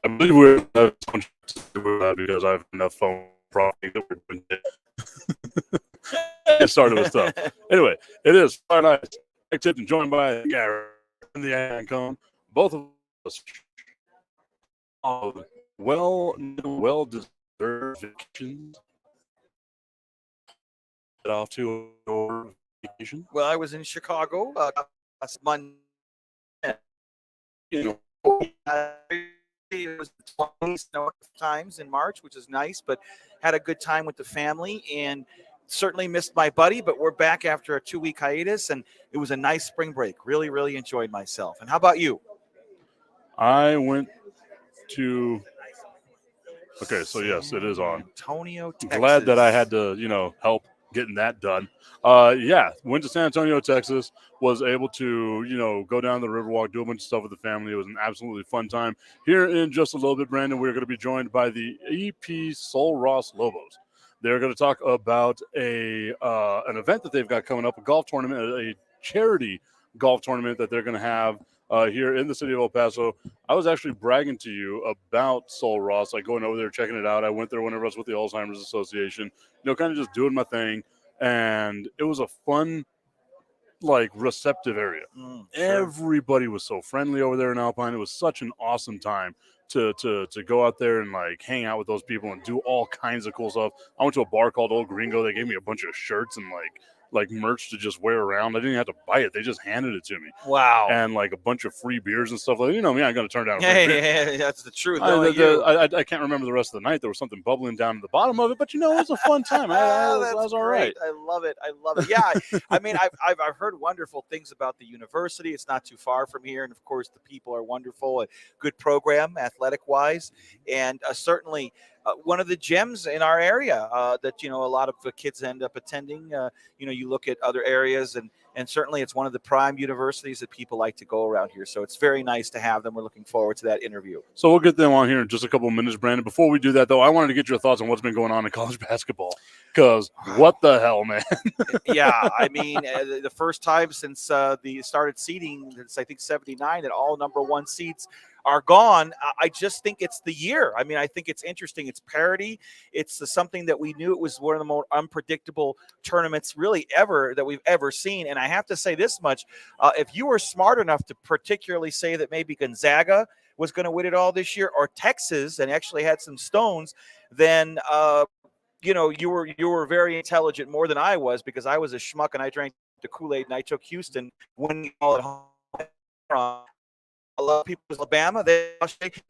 I believe we're because I have enough phone property that we're doing it. It started with stuff. Anyway, it is Friday night. And joined by Gary and the Ancon. Both of us well deserved vacations. Get off to your vacation. Well, I was in Chicago last Monday. You know, It was 20 snow times in March, which is nice, but had a good time with the family and certainly missed my buddy, but we're back after a 2-week hiatus, and it was a nice spring break. Really, really enjoyed myself. And how about you? I went to. Okay, so yes, it is on. Antonio, Texas. Glad that I had to, help getting that done. Yeah, went to San Antonio, Texas. Was able to, go down the Riverwalk, do a bunch of stuff with the family. It was an absolutely fun time. Here in just a little bit, Brandon, we're going to be joined by the EP Sul Ross Lobos. They're going to talk about an event that they've got coming up, a golf tournament, a charity golf tournament that they're going to have here in the city of El Paso. I was actually bragging to you about Sul Ross, like going over there, checking it out. I went there whenever I was with the Alzheimer's Association, kind of just doing my thing. And it was a fun, receptive area. Sure. Everybody was so friendly over there in Alpine. It was such an awesome time to go out there and hang out with those people and do all kinds of cool stuff. I went to a bar called Old Gringo. They gave me a bunch of shirts and merch to just wear around. I didn't have to buy it. They just handed it to me. Wow. And a bunch of free beers and stuff. Me, I'm going to turn down a free beer. Yeah, that's the truth. I can't remember the rest of the night. There was something bubbling down at the bottom of it, but it was a fun time. I was all right. I love it. Yeah, I mean, I've heard wonderful things about the university. It's not too far from here, and of course, the people are wonderful. A good program, athletic wise, and certainly one of the gems in our area that a lot of kids end up attending. You look at other areas, and certainly it's one of the prime universities that people like to go around here. So it's very nice to have them. We're looking forward to that interview. So we'll get them on here in just a couple of minutes, Brandon. Before we do that, though, I wanted to get your thoughts on what's been going on in college basketball. Because what the hell, man? Yeah, I mean, the first time since the started seeding, it's I think 79, that all number one seeds are gone. I just think it's the year. I mean, I think it's interesting. It's parity. It's something that we knew it was one of the more unpredictable tournaments really ever that we've ever seen. And I have to say this much. If you were smart enough to particularly say that maybe Gonzaga was going to win it all this year, or Texas, and actually had some stones, then you were very intelligent, more than I was, because I was a schmuck and I drank the Kool-Aid and I took Houston winning all at home. A lot of people in Alabama,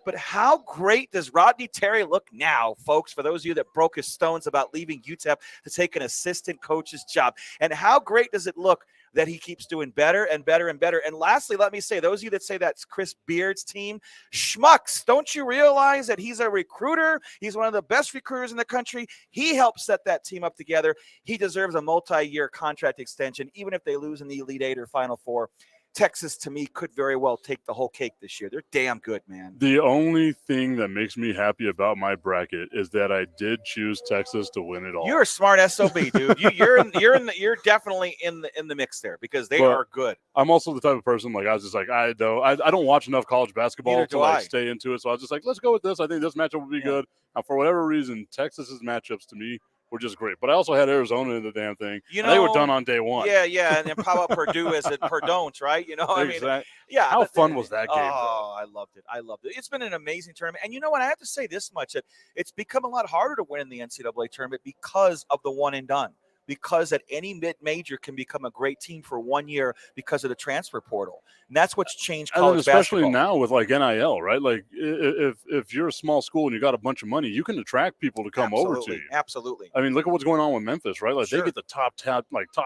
but how great does Rodney Terry look now, folks, for those of you that broke his stones about leaving UTEP to take an assistant coach's job? And how great does it look that he keeps doing better and better and better? And lastly, let me say, those of you that say that's Chris Beard's team, schmucks, don't you realize that he's a recruiter? He's one of the best recruiters in the country. He helped set that team up together. He deserves a multi-year contract extension, even if they lose in the Elite Eight or Final Four. Texas, to me, could very well take the whole cake this year. They're damn good, man. The only thing that makes me happy about my bracket is that I did choose Texas to win it all. You're a smart SOB, dude. You're definitely in the mix there, because they are good. I'm also the type of person I was just I don't watch enough college basketball to stay into it. So I was just let's go with this. I think this matchup would be good. Now, for whatever reason, Texas's matchups to me were just great. But I also had Arizona in the damn thing. They were done on day one. Yeah. And then how about Purdue as it Perdon't, right? Exactly. I mean, yeah. How fun was that game? Oh, I loved it. It's been an amazing tournament. And you know what? I have to say this much, that it's become a lot harder to win in the NCAA tournament because of the one and done. Because at any mid-major can become a great team for 1 year because of the transfer portal. And that's what's changed college especially basketball. now with NIL, right? If you're a small school and you got a bunch of money, you can attract people to come over to you. Absolutely. I mean, look at what's going on with Memphis, right? They get the top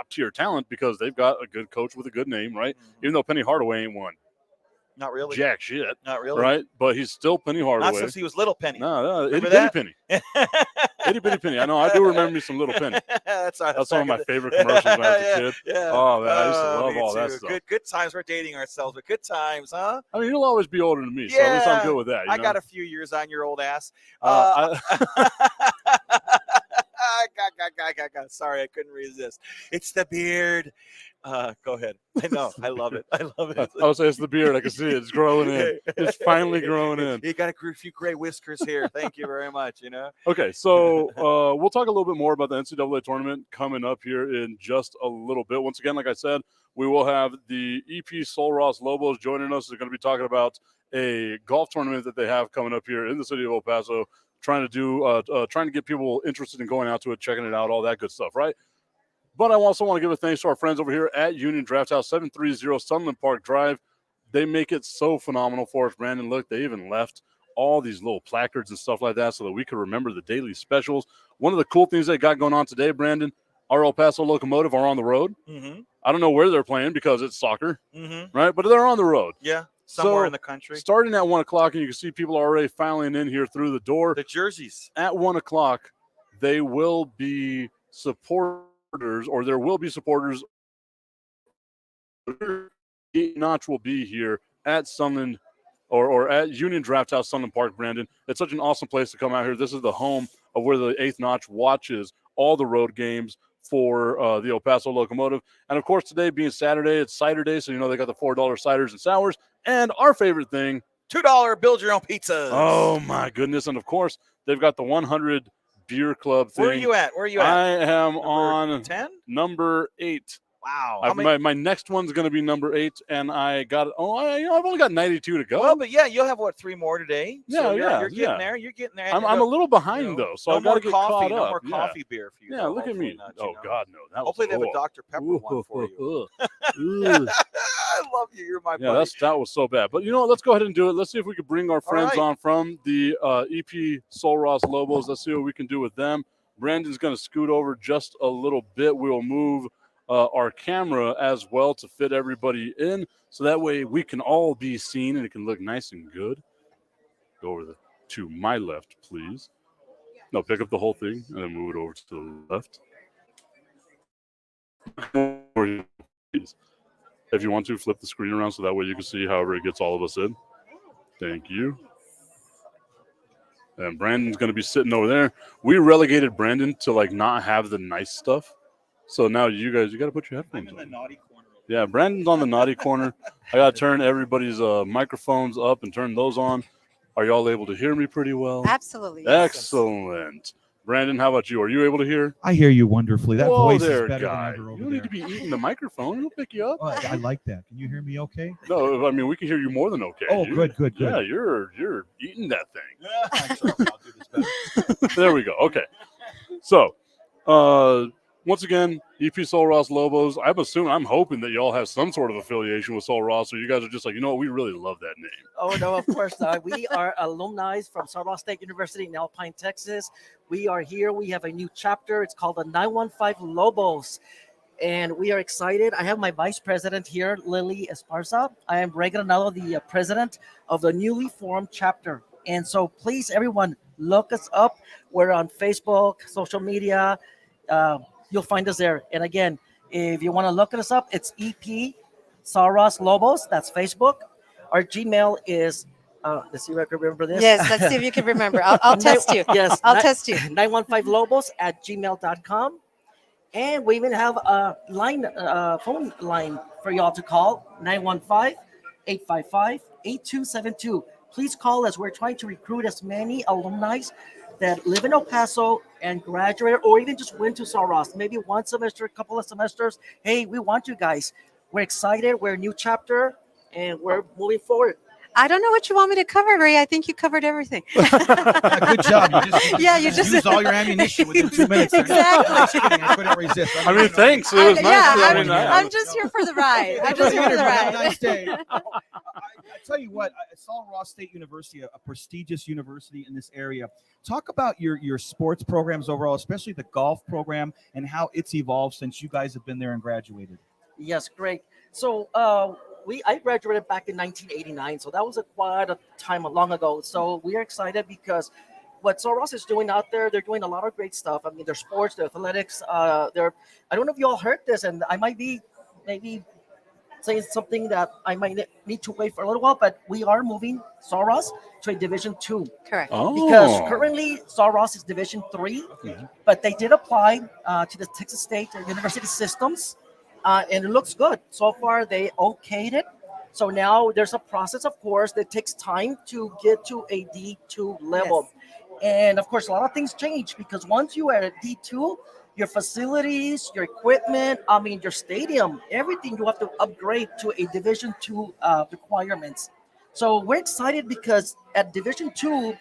tier talent because they've got a good coach with a good name, right? Mm-hmm. Even though Penny Hardaway ain't won. Not really. Jack shit. Not really. Right? But he's still Penny Hardaway. Not since he was Little Penny. No, itty bitty Penny. Itty bitty Penny. I know. I do remember me some Little Penny. That's one of my favorite commercials when I was a kid. Yeah. Oh, man. I used to love all that stuff. Good times. We're dating ourselves, but good times, huh? I mean, you'll always be older than me, so at least I'm good with that. I got a few years on your old ass. Sorry, I couldn't resist. It's the beard. Go ahead. I know. I love it. I love it. I would say it's the beard. I can see it. It's growing in. It's finally growing in. You got a few gray whiskers here. Thank you very much. Okay, so we'll talk a little bit more about the NCAA tournament coming up here in just a little bit. Once again, like I said, we will have the EP Sul Ross Lobos joining us. They're going to be talking about a golf tournament that they have coming up here in the city of El Paso, trying to get people interested in going out to it, checking it out, all that good stuff, right? But I also want to give a thanks to our friends over here at Union Draft House, 730 Sunland Park Drive. They make it so phenomenal for us, Brandon. Look, they even left all these little placards and stuff like that so that we could remember the daily specials. One of the cool things they got going on today, Brandon, our El Paso Locomotive are on the road. Mm-hmm. I don't know where they're playing because it's soccer, mm-hmm. right? But they're on the road. Yeah, somewhere in the country. Starting at 1 o'clock, and you can see people already filing in here through the door. The jerseys. At 1 o'clock, they will be or there will be supporters. Notch will be here at Sunland or at Union Draft House, Sunland Park, Brandon. It's such an awesome place to come out here. This is the home of where the 8th Notch watches all the road games for the El Paso Locomotive. And, of course, today being Saturday, it's cider day, so they got the $4 ciders and sours. And our favorite thing, $2 build your own pizzas. Oh, my goodness. And, of course, they've got the 100 Beer Club thing. Where are you at? I am on 10? number 8. Wow. My next one's going to be number 8, and I got it. I've only got 92 to go. Well, but yeah, you'll have 3 more today. So you're getting there. You're getting there. I'm a little behind though, so I've got to get caught up. No more coffee beer for you. Yeah, look at me. God, no. Hopefully they have a Dr. Pepper one for you. I love you. You're my buddy. That was so bad. But let's go ahead and do it. Let's see if we can bring our friends on from the EP Sul Ross Lobos. Let's see what we can do with them. Brandon's going to scoot over just a little bit. We'll move our camera as well to fit everybody in, so that way we can all be seen and it can look nice and good. Go over to my left, please. No, pick up the whole thing and then move it over to the left. If you want to, flip the screen around so that way you can see however it gets all of us in. Thank you. And Brandon's going to be sitting over there. We relegated Brandon to not have the nice stuff. So now you got to put your headphones on. I'm in the naughty corner. Yeah, Brandon's on the naughty corner. I got to turn everybody's microphones up and turn those on. Are y'all able to hear me pretty well? Absolutely. Excellent. Brandon, how about you? Are you able to hear? I hear you wonderfully. That voice is better guy. than ever over You don't need to be eating the microphone. It'll pick you up. Oh, I like that. Can you hear me okay? No, I mean, we can hear you more than okay. Oh, good. Yeah, you're eating that thing. I'll do this better. There we go. Okay. So, once again, EP Sul Ross Lobos. I'm hoping that y'all have some sort of affiliation with Sul Ross, so you guys are just like, we really love that name. Oh, no, of course not. We are alumni from Sul Ross State University in Alpine, Texas. We are here. We have a new chapter. It's called the 915 Lobos, and we are excited. I have my vice president here, Lily Esparza. I am Ray Granado, the president of the newly formed chapter. And so please, everyone, look us up. We're on Facebook, social media. You'll find us there. And again, if you want to look us up, it's EP Sul Ross Lobos. That's Facebook. Our Gmail is, let's see if I can remember this. Yes, let's see if you can remember. I'll test you. Yes. I'll test you. 915lobos@gmail.com. And we even have a phone line for y'all to call, 915-855-8272. Please call us. We're trying to recruit as many alumni that live in El Paso and graduated or even just went to Sul Ross, maybe one semester, a couple of semesters. Hey, we want you guys. We're excited. We're a new chapter, and we're moving forward. I don't know what you want me to cover, Ray. I think you covered everything. Good job. You just used all your ammunition within 2 minutes. Exactly. I couldn't resist. I mean, thanks. It was nice. I'm just here for the ride. I'm just here for the Have a ride. nice day. I tell you what, Sul Ross State University, a prestigious university in this area. Talk about your sports programs overall, especially the golf program, and how it's evolved since you guys have been there and graduated. Yes, great. So I graduated back in 1989, so that was quite a time long ago. So we are excited because what Sul Ross is doing out there, they're doing a lot of great stuff. I mean, their sports, their athletics. I don't know if you all heard this, and I might be maybe saying something that I might need to wait for a little while, but we are moving Sul Ross to a Division II. Correct. Oh. Because currently Sul Ross is Division III, but they did apply to the Texas State University systems. and it looks good. So far, they okayed it. So now there's a process, of course, that takes time to get to a D2 level. And of course, a lot of things change because once you are at D2, your facilities, your equipment, I mean, your stadium, everything you have to upgrade to a Division Two requirements. So we're excited because at Division Two,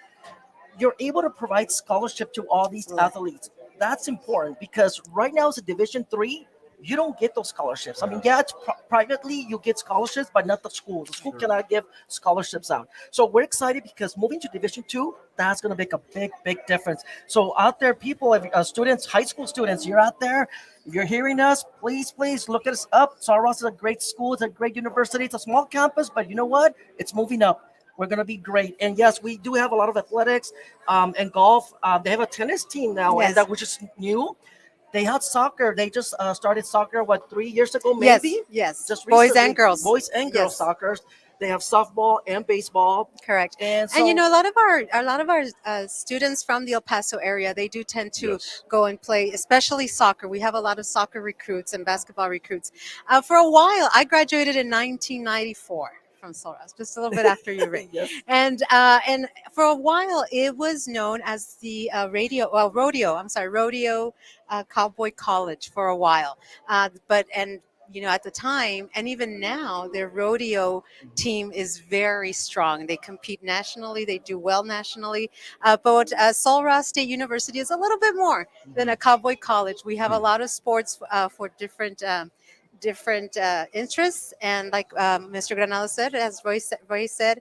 you're able to provide scholarship to all these athletes. That's important because right now as a Division Three, you don't get those scholarships. I mean, yeah, it's privately you get scholarships, but not the school. The school cannot give scholarships out. So we're excited because moving to Division Two, that's going to make a big difference. So out there, people, students, high school students, you're out there. If you're hearing us, please look us up. Sul Ross is a great school. It's a great university. It's a small campus, but you know what? It's moving up. We're going to be great. And yes, we do have a lot of athletics and golf. They have a tennis team now, and that which is new. They had soccer. They just started soccer, 3 years ago, maybe? Yes. Just Boys recently. and girls. Boys and girls soccer. They have softball and baseball. Correct. And you know, a lot of our students from the El Paso area, they do tend to go and play, especially soccer. We have a lot of soccer recruits and basketball recruits. For a while, I graduated in 1994 from Sul Ross, just a little bit after you, Ray. And for a while, it was known as the rodeo cowboy college for a while. At the time, and even now, their rodeo team is very strong. They compete nationally. They do well nationally. But Sul Ross State University is a little bit more than a cowboy college. We have a lot of sports for different interests. And like Mr. Granado said, as Roy said,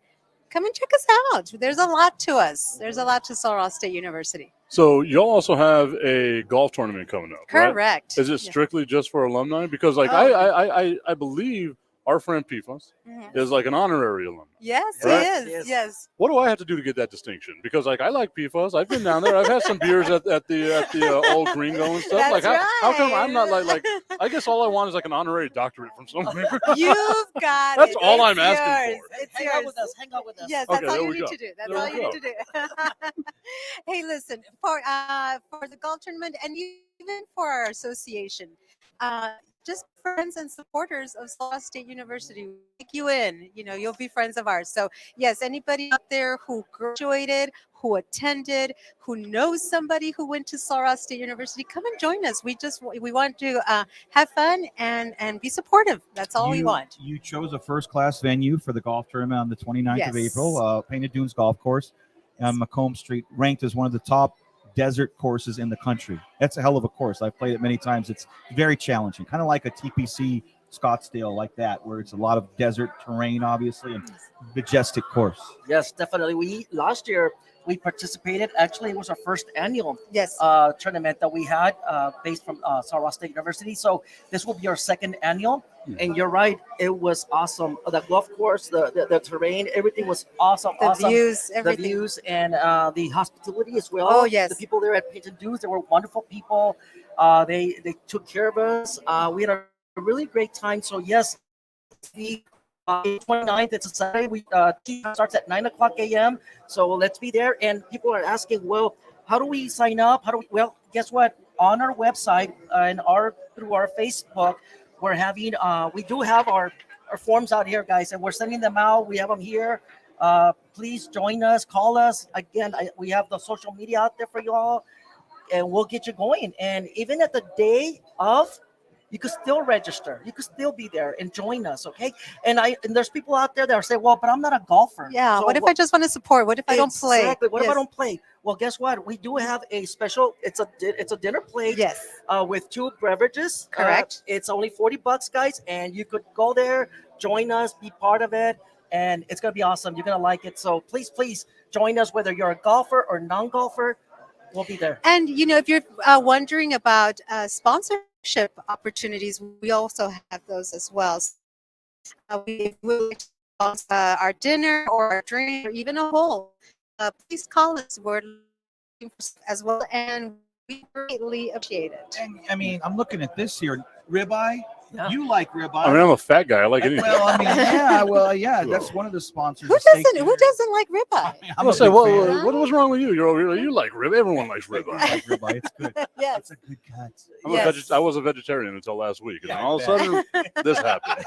come and check us out. There's a lot to us. There's a lot to Sul Ross State University. So y'all also have a golf tournament coming up, right? Correct. Is it strictly just for alumni? Because I believe our friend PFAS is like an honorary alumni. Yes, right? he is. Yes. What do I have to do to get that distinction? Because I like PFAS. I've been down there. I've had some beers at the old Gringo and stuff. That's How come I'm not like I guess all I want is like an honorary doctorate from somewhere. You've got That's it. all It's I'm asking yours. for. It's hang yours. out with us. Hang out with us. Yes, Okay, that's all there you we need go. to do. That's There all we you go. need to do. Hey, listen, for the golf tournament and even for our association, just friends and supporters of Sul Ross State University, we'll take you in. You'll be friends of ours. So yes, anybody out there who graduated, who attended, who knows somebody who went to Sul Ross State University, come and join us. We want to have fun and be supportive. That's all we want. You chose a first-class venue for the golf tournament on the 29th of Yes. April, Painted Dunes Golf Course on Macomb Street, ranked as one of the top desert courses in the country. That's a hell of a course. I've played it many times. It's very challenging, kind of like a TPC Scottsdale, like that, where it's a lot of desert terrain, obviously, and majestic course. Yes, definitely. Last year we participated. Actually, it was our first annual tournament that we had based from Sul Ross State University. So this will be our second annual. And you're right, it was awesome. The golf course, the terrain, everything was awesome. The views, the everything. views, and the hospitality as well. Oh, yes. The people there at Painted Dunes, they were wonderful people. They took care of us. We had a really great time. So yes, the 29th, it's a Saturday. Team starts at 9:00 a.m. So let's be there. And people are asking, well, how do we sign up? Well, guess what? On our website and through our Facebook, we're having we do have our forms out here, guys, and we're sending them out. We have them here. Please join us, call us. Again, we have the social media out there for you all, and we'll get you going. And even at the day of, you could still register. You could still be there and join us, okay? And there's people out there that are saying, well, but I'm not a golfer. Yeah. So What if I just want to support? What if I don't play? Exactly. What if I Yes. don't play? Well, guess what? We do have a special. It's a dinner plate. Yes. With 2 beverages. Correct. It's only $40, guys, and you could go there, join us, be part of it, and it's gonna be awesome. You're gonna like it. So please join us, whether you're a golfer or non-golfer. We'll be there. And if you're wondering about sponsorship opportunities, we also have those as well. We will sponsor our dinner or our drink or even a bowl. Please call us. We're looking for as well, and we greatly appreciate it. And I mean, I'm looking at this here, ribeye, Yeah. You like ribeye. I mean, I'm a fat guy. I like anything. Well, I mean, yeah, that's one of the sponsors. Who of steak doesn't? Who dinner. doesn't like I ribeye? mean, I'm I'm a gonna say, big fan. what's wrong with you? You're over here. You like ribeye. Everyone likes I ribeye. like ribeye. It's good. Yes. It's a good cut. I was a vegetarian until last week, and Yeah, then I all of a sudden this happened.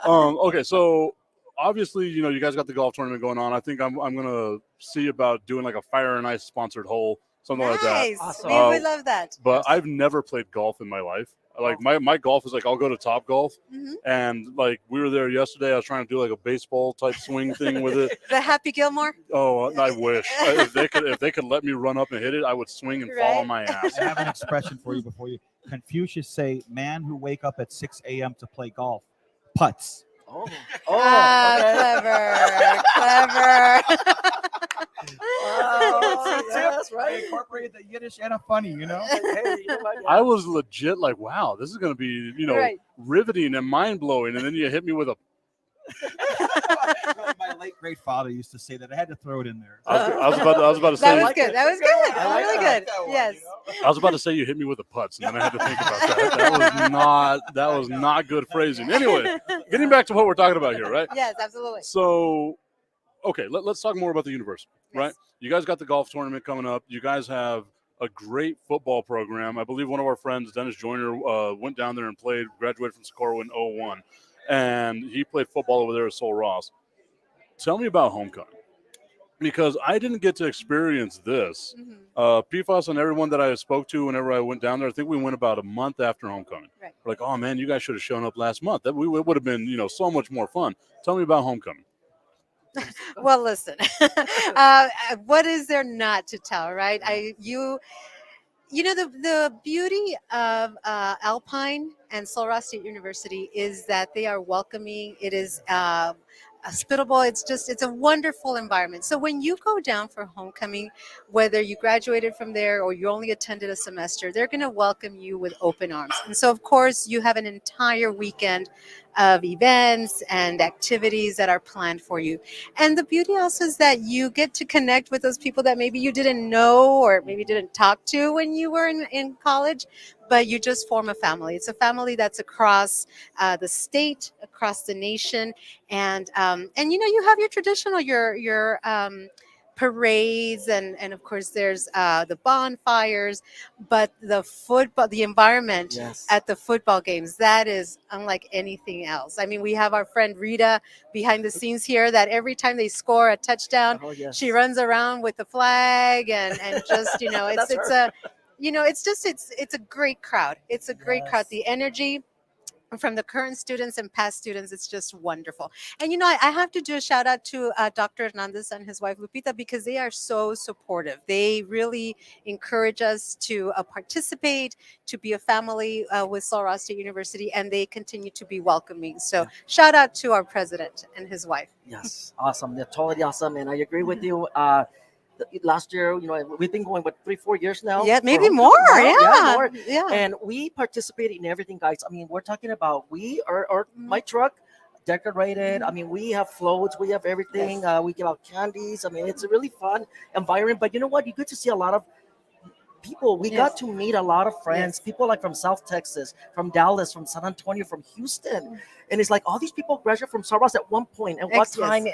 Okay, so obviously, you guys got the golf tournament going on. I think I'm gonna see about doing like a Fire and Ice sponsored hole, something like that. Nice. Awesome. We love that. But I've never played golf in my life. Like my golf is like I'll go to Top Golf, Mhm. and like we were there yesterday. I was trying to do like a baseball type swing thing with it. The Happy Gilmore. Oh, I wish if they could let me run up and hit it, I would swing and fall Right. on my ass. I have an expression for you before you. Confucius say, "Man who wake up at 6 a.m. to play golf, putts." Oh, Ah, clever. Oh, yes, I right. incorporated the Yiddish and a funny, you know. Hey, you know what? I was legit like, wow, this is gonna be Right. riveting and mind blowing, and then you hit me with a. My late great father used to say that. I had to throw it in there. I was about to That say. was like good. it. That was good. I like Really that. good. Yes. I was about to say you hit me with the putts, and then I had to think about that. That was not good phrasing. Anyway, getting back to what we're talking about here, right? Yes, absolutely. So, okay, let's talk more about the university, right? Yes. You guys got the golf tournament coming up. You guys have a great football program. I believe one of our friends, Dennis Joyner, went down there and played, graduated from Socorro in 01, and he played football over there at Sul Ross. Tell me about homecoming, because I didn't get to experience this. Mhm. PFAS and everyone that I spoke to whenever I went down there, I think we went about a month after homecoming. Right. We're like, oh man, you guys should have shown up last month. That would have been, so much more fun. Tell me about homecoming. Well, listen. What is there not to tell, right? The beauty of Alpine and Sul Ross State University is that they are welcoming. It is hospitable. It's a wonderful environment. So when you go down for homecoming, whether you graduated from there or you only attended a semester, they're going to welcome you with open arms. And so, of course, you have an entire weekend of events and activities that are planned for you. And the beauty also is that you get to connect with those people that maybe you didn't know or maybe didn't talk to when you were in college, but you just form a family. It's a family that's across the state, across the nation, and you have your traditional your parades and of course there's the bonfires, but the environment Yes. at the football games, that is unlike anything else. I mean, we have our friend Rita behind the scenes here that every time they score a touchdown, Oh, yes. she runs around with the flag and just That's it's her. it's a great crowd. It's a great crowd. Yes. The energy from the current students and past students, it's just wonderful. And I have to do a shout out to Dr. Hernandez and his wife Lupita, because they are so supportive. They really encourage us to participate, to be a family with Sul Ross State University, and they continue to be welcoming. So shout out to our president and his wife. Yes, awesome. They're totally awesome, and I agree with you. Last year, we've been going 3-4 years now. Yeah, for maybe homecoming. more. Yeah, more. Yeah. And we participated in everything, guys. I mean, we're talking about my truck decorated. I mean, we have floats, we have everything. We give out candies. I mean, it's a really fun environment. But you know what? You get to see a lot of people. We got to meet a lot of friends, people like from South Texas, from Dallas, from San Antonio, from Houston. And it's like all these people graduated from Sul Ross at one point, at what time,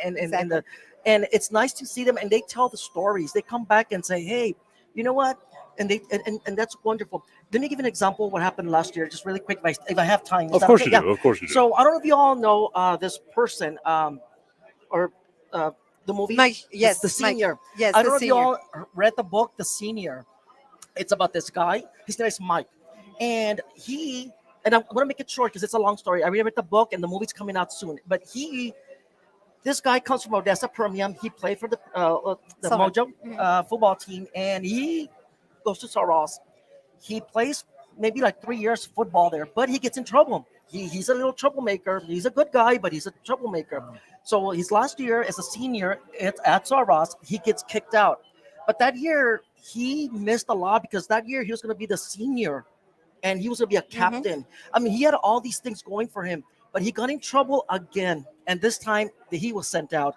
and it's nice to see them, and they tell the stories. They come back and say, hey, you know what? And they and that's wonderful. Let me give an example of what happened last year, just really quick, if I have time. Of course you do. Of course you do. So I don't know if you all know this person or the movie. Mike, yes, the Senior. Mike, yes, I don't The know if you Senior. all read the book, The Senior. It's about this guy. His name is Mike, and I'm going to make it short because it's a long story. I read the book, and the movie's coming out soon. But this guy comes from Odessa Premium. He played for the Someone. Mojo football team, and he goes to Sul Ross. He plays maybe like 3 years football there, but he gets in trouble. He's a little troublemaker. He's a good guy, but he's a troublemaker. So his last year as a senior at Sul Ross, he gets kicked out. But that year, he missed a lot because that year he was going to be the senior, and he was going to be a captain. I mean, he had all these things going for him, but he got in trouble again, and this time he was sent out.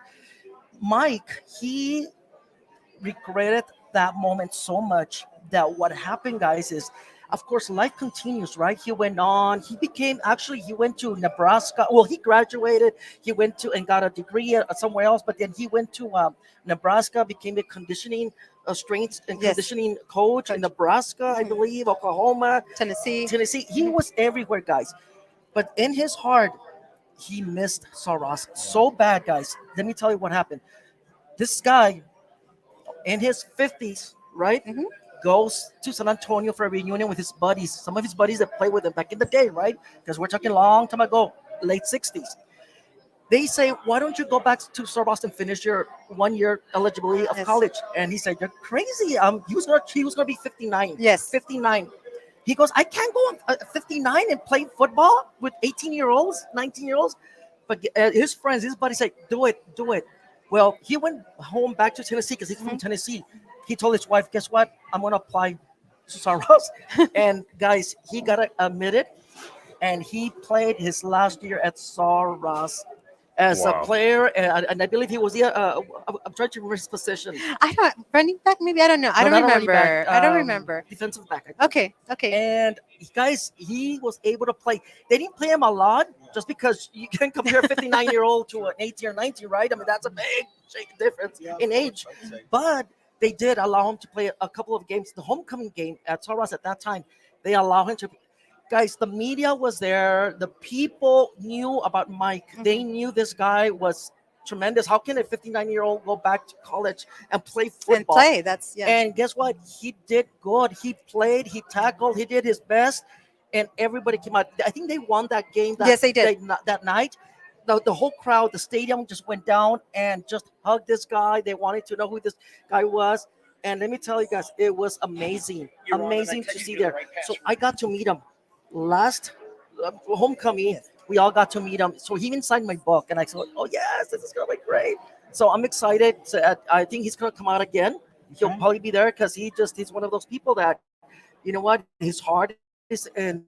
Mike, he regretted that moment so much that what happened, guys, is Of course, life continues, right? He went on. He went to Nebraska. Well, he graduated. He went to and got a degree somewhere else, but then he went to Nebraska, became a strength and Yes. conditioning coach in Coach. Nebraska, I Mhm. believe, Oklahoma, Tennessee. Tennessee. He was everywhere, guys. But in his heart, he missed Sul Ross so bad, guys. Let me tell you what happened. This guy in his 50s, right, Mhm. goes to San Antonio for a reunion with his buddies, some of his buddies that played with him back in the day, right? Because we're talking a long time ago, late 60s. They say, why don't you go back to Sul Ross and finish your 1 year eligibility of Yes. college? And he said, you're crazy. He was gonna be 59. Yes. 59. He goes, I can't go 59 and play football with 18-year-olds, 19-year-olds. But his friends, his buddies say, do it, do it. Well, he went home back to Tennessee because he's from Mhm. Tennessee. He told his wife, guess what? I'm going to apply to Sul Ross. And guys, he got admitted and he played his last year at Sul Ross as a Wow. player. And I believe he was I'm trying to remember his position. I don't running back. Maybe I don't know. I No, don't not a running remember. back, I don't remember. Defensive back. I think. Okay. Okay. And guys, he was able to play. They didn't play him a lot just because you can compare a 59-year-old to an 18 or 19, right? I mean, that's a big difference in age. But they did allow him to play a couple of games. The homecoming game at Sul Ross at that time, they allow him to. Guys, the media was there. The people knew about Mike. They knew this guy was tremendous. How can a 59-year-old go back to college and play football? And play. That's yeah. And guess what? He did good. He played, he tackled, he did his best, and everybody came out. I think they won that game. Yes, they did. That night. The whole crowd, the stadium just went down and just hugged this guy. They wanted to know who this guy was. And let me tell you guys, it was amazing. Amazing to see there. So I got to meet him last homecoming. We all got to meet him. So he even signed my book. And I said, oh, yes, this is going to be great. So I'm excited. So I think he's going to come out again. He'll probably be there because he's one of those people that, you know what, his heart is in